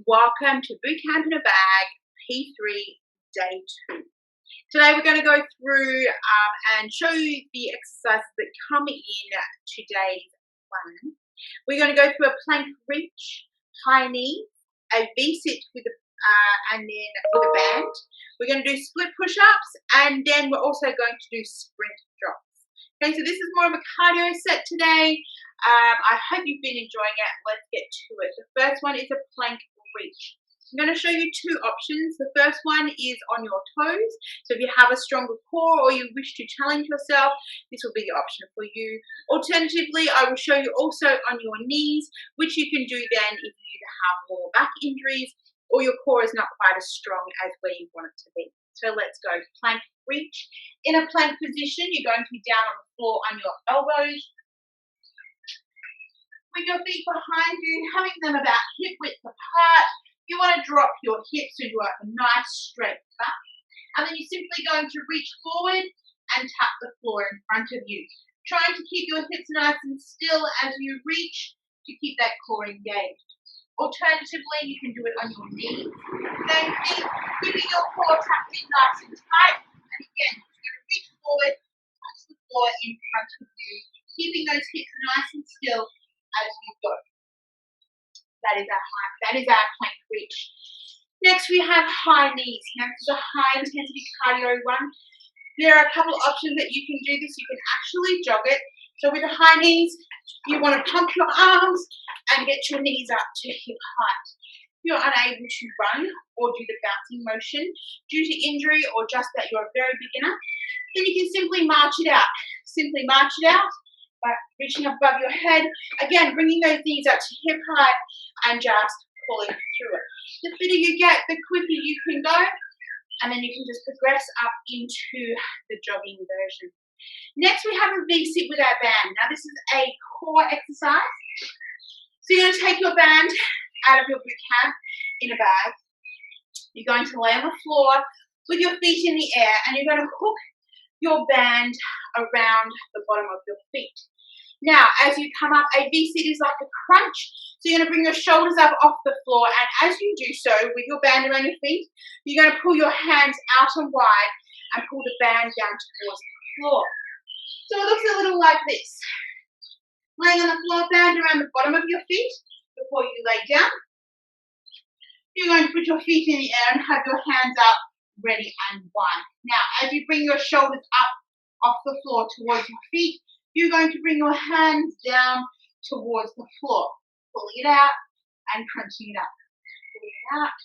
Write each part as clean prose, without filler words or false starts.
Welcome to Bootcamp in a Bag, P3, Day 2. Today we're going to go through and show you the exercises that come in today's plan. We're going to go through a plank reach, high knee, a V-sit with and then with a band. We're going to do split push-ups, and then we're also going to do sprint drops. Okay, so this is more of a cardio set today. I hope you've been enjoying it. Let's get to it. The first one is a plank reach. I'm going to show you two options. The first one is on your toes. So if you have a stronger core or you wish to challenge yourself, this will be the option for you. Alternatively, I will show you also on your knees, which you can do then if you have more back injuries or your core is not quite as strong as where you want it to be. So let's go. Plank reach. In a plank position, you're going to be down on the floor on your elbows, with your feet behind you, having them about hip width apart. You want to drop your hips into a nice straight back. And then you're simply going to reach forward and tap the floor in front of you. Trying to keep your hips nice and still as you reach to keep that core engaged. Alternatively, you can do it on your knees. Same thing, keeping your core tapped in nice and tight. And again, you're going to reach forward, touch the floor in front of you, keeping those hips nice and still as you go. That is our plank reach. Next we have high knees. Now this is a high intensity cardio run. There are a couple of options that you can do this. You can actually jog it. So with the high knees, you want to pump your arms and get your knees up to hip height. If you're unable to run or do the bouncing motion due to injury or just that you're a very beginner, then you can simply march it out. Simply march it out by reaching above your head. Again, bringing those knees up to hip height and just pulling through it. The fitter you get, the quicker you can go, and then you can just progress up into the jogging version. Next, we have a V-sit with our band. Now, this is a core exercise. So you're going to take your band out of your boot camp in a bag. You're going to lay on the floor with your feet in the air, and you're going to hook your band around the bottom of your feet. Now, as you come up, a V-sit is like a crunch. So you're going to bring your shoulders up off the floor, and as you do so, with your band around your feet, you're going to pull your hands out and wide and pull the band down towards the floor. So it looks a little like this. Laying on the floor, band around the bottom of your feet before you lay down. You're going to put your feet in the air and have your hands up, ready and wide. Now, as you bring your shoulders up off the floor towards your feet, you're going to bring your hands down towards the floor, pulling it out and crunching it up. Pulling it out.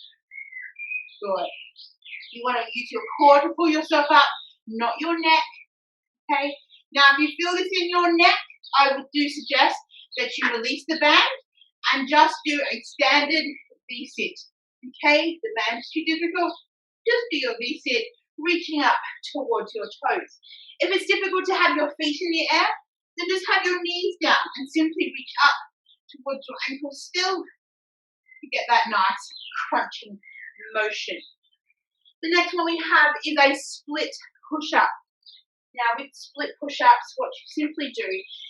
Good. You want to use your core to pull yourself up, not your neck. Okay. Now, if you feel this in your neck, I would suggest that you release the band and just do a standard V-sit. Okay. The band is too difficult. Just do your V-sit, reaching up towards your toes. If it's difficult to have your feet in the air, then just have your knees down and simply reach up towards your ankles still to get that nice crunching motion. The next one we have is a split push-up. Now with split push-ups, what you simply do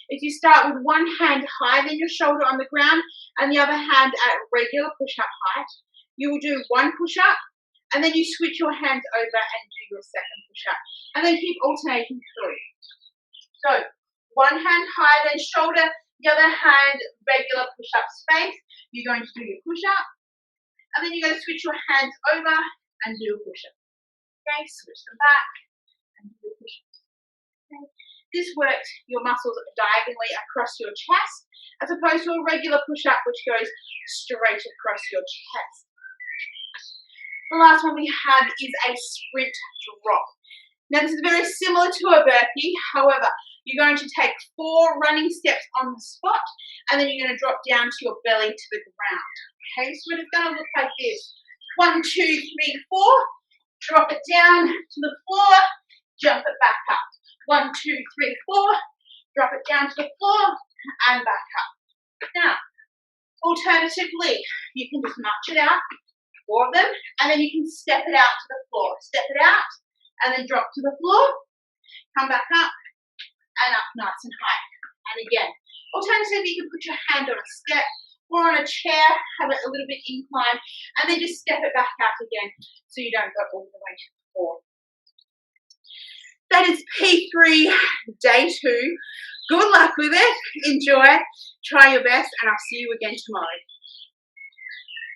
is you start with one hand higher than your shoulder on the ground and the other hand at regular push-up height. You will do one push-up, and then you switch your hands over and do your second push-up. And then keep alternating through. So, one hand higher than shoulder, the other hand regular push-up space. You're going to do your push-up. And then you're going to switch your hands over and do a push-up. Okay, switch them back and do a push-up. Okay. This works your muscles diagonally across your chest, as opposed to a regular push-up which goes straight across your chest. The last one we have is a sprint drop. Now this is very similar to a burpee, however, you're going to take 4 running steps on the spot and then you're going to drop down to your belly to the ground. Okay, so it's going to look like this. 1, 2, 3, 4, drop it down to the floor, jump it back up. 1, 2, 3, 4, drop it down to the floor and back up. Now, alternatively, you can just march it out. 4 of them, and then you can step it out to the floor. Step it out, and then drop to the floor, come back up, and up nice and high. And again, alternatively, you can put your hand on a step or on a chair, have it a little bit inclined, and then just step it back out again so you don't go all the way to the floor. That is P3, day 2. Good luck with it. Enjoy. Try your best, and I'll see you again tomorrow.